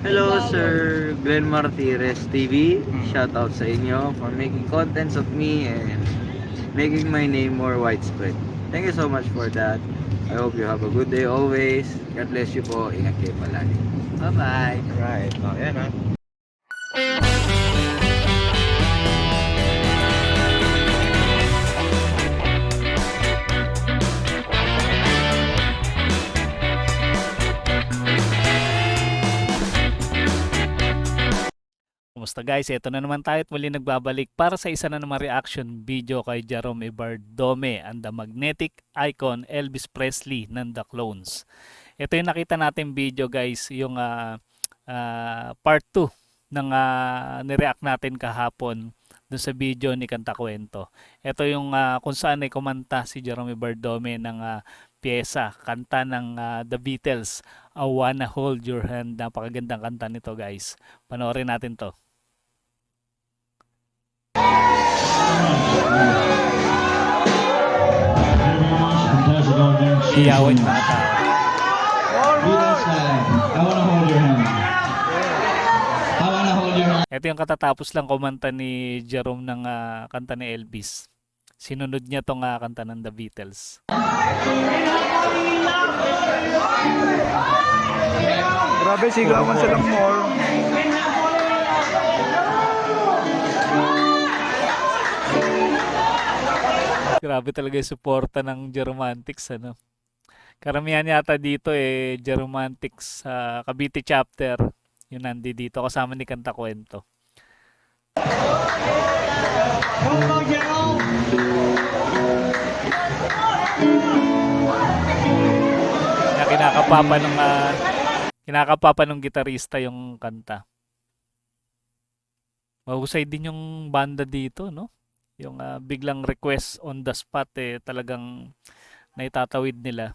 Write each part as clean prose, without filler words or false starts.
Hello, Sir Glenn Martires TV. Shout out sa inyo for making contents of me and making my name more widespread. Thank you so much for that. I hope you have a good day always. God bless you po. Ingat kayo palagi. Bye-bye. Right. Oh, yan ha. Kumusta guys? Ito na naman tayo at muli nagbabalik para sa isa na naman reaction video kay Jerome Ibardome and the Magnetic Icon Elvis Presley ng The Clones. Ito yung nakita natin video guys, yung part 2 ng nireact natin kahapon dun sa video ni Kanta Kwento. Ito yung kung saan ay kumanta si Jerome Ibardome ng pyesa, kanta ng The Beatles, I Wanna Hold Your Hand. Napakagandang kanta nito guys. Panoorin natin to. Iyawin mga tao. Beatles fan. I wanna hold your hand. I wanna hold your hand. Ito yung katatapos lang kumanta ni Jerome ng kanta ni Elvis. Sinunod niya tong kanta ng The Beatles. Grabe, sigawan silang more. Grabe talaga yung suporta ng Geromantics, ano. Karamihan yata dito Geromantics sa Cavite chapter. Yung nandi dito kasama ni Kanta Kwento. Na kinakapapa nung gitarista yung kanta. Mahusay din yung banda dito, no? Yung biglang request on the spot talagang naitatawid nila.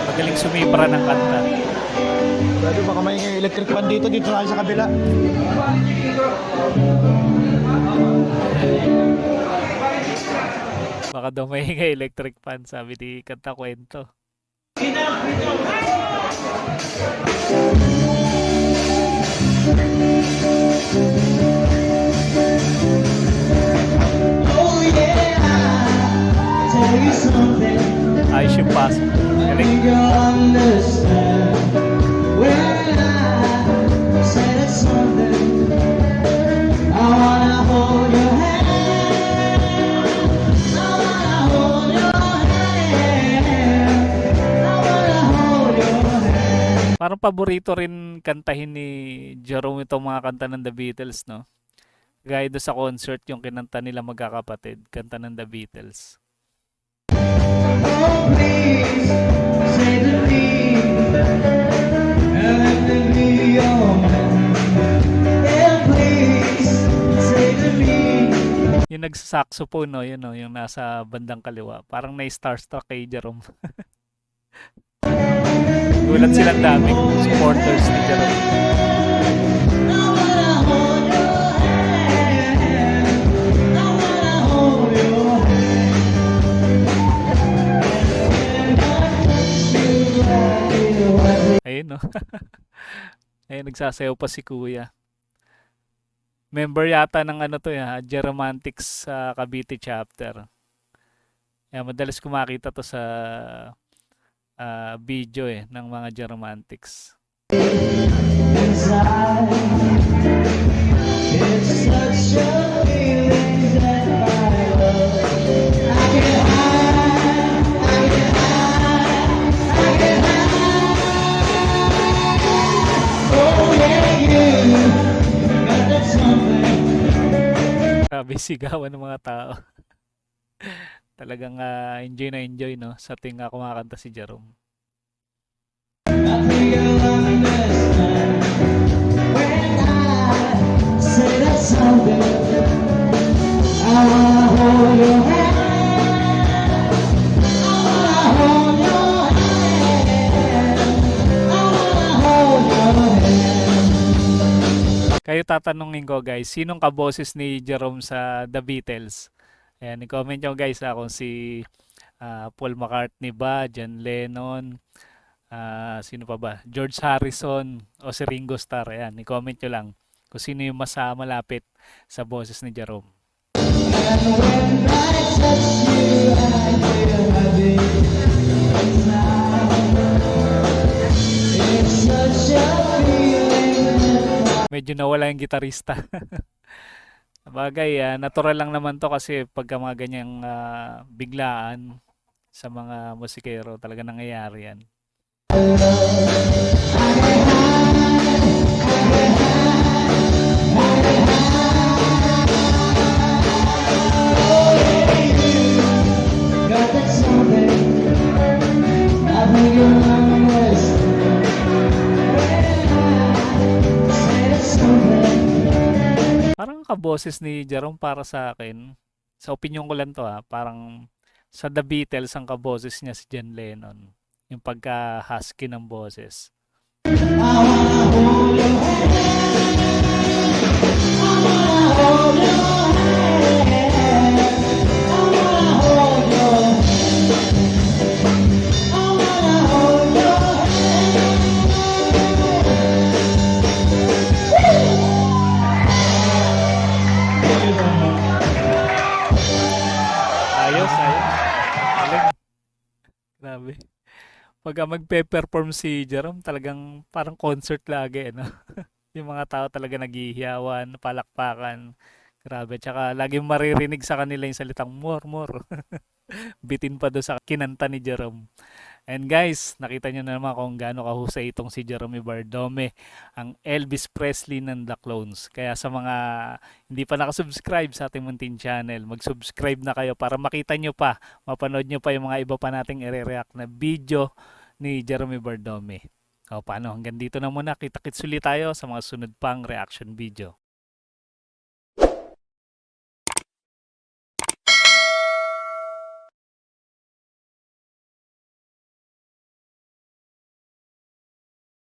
Magaling sumipra ng kanta. Grabe, baka may electric fan dito tayo sa kabila. Baka daw may electric fan, sabi ni Kanta Kwento. Oh yeah, tell you something. Ayos yung paso. I Galing. think you'll understand when I said something. I wanna hold your hand. I wanna hold your hand. I wanna hold your hand. Parang paborito rin kantahin ni Jerome itong mga kanta ng The Beatles, no? Gaya doon sa concert yung kinanta nila magkakapatid, kanta ng The Beatles. Oh please, say to me, and let me be your man. Yeah, please, say to me. Yung nagsasaxophone, no? Yun, no? Yung nasa bandang kaliwa. Parang na-starstruck kay Jerome. Gulat silang daming supporters ni Jerome. I wanna hold your hand. I wanna hold your hand. Ayun, no? Ayun, nagsasayaw pa si Kuya. Member yata ng ano to, Geromantics sa Cavite chapter. Kaya madalas kumakita to sa video ng mga Geromantics. Inside, it's such a feeling that my love I can hide, I can hide, I can hide. Oh yeah, you got that something. Grabe sigawan ng mga tao. Talagang enjoy na enjoy, no? Sa tuwing kumakanta si Jerome. I think you'll understand when I say that something. I wanna hold your hand. I wanna hold your hand. I wanna hold your hand. Kayo tatanungin ko guys, sinong kaboses ni Jerome sa The Beatles? Ayan, i-comment nyo guys kung si Paul McCartney ba, John Lennon, sino pa ba? George Harrison o si Ringo Starr. Ayan, i-comment nyo lang kung sino yung mas malapit sa boses ni Jerome. And when I touch you, I feel happy. It's such a feeling. Medyo nawala yung gitarista. Sabagay, natural lang naman to kasi pagka mga ganyang biglaan sa mga musikero talaga nangyayari yan. Got that something. I think you're honest. Say that something. Parang kaboses ni Jerome para sa akin. Sa opinion ko lang to parang sa The Beatles ang kaboses niya si John Lennon. Yung pagka-husky ng boses. I wanna hold your hand. I wanna hold your hand. I wanna hold your hand. I wanna hold your Ayos, ayos. Galing. Grabe. Pagka magpe-perform si Jerome, talagang parang concert lagi, no? Yung mga tao talaga naghihiyawan, palakpakan. Grabe. Tsaka laging maririnig sa kanila yung salitang more, more. Bitin pa doon sa kinanta ni Jerome. And guys, nakita nyo na naman kung gaano kahusay itong si Jerome Bardome, ang Elvis Presley ng The Clones. Kaya sa mga hindi pa nakasubscribe sa ating munting channel, mag-subscribe na kayo para makita nyo pa, mapanood nyo pa yung mga iba pa nating i-react na video ni Jerome Bardome. O paano, hanggang dito na muna. Kita-kits ulit tayo sa mga sunod pang reaction video.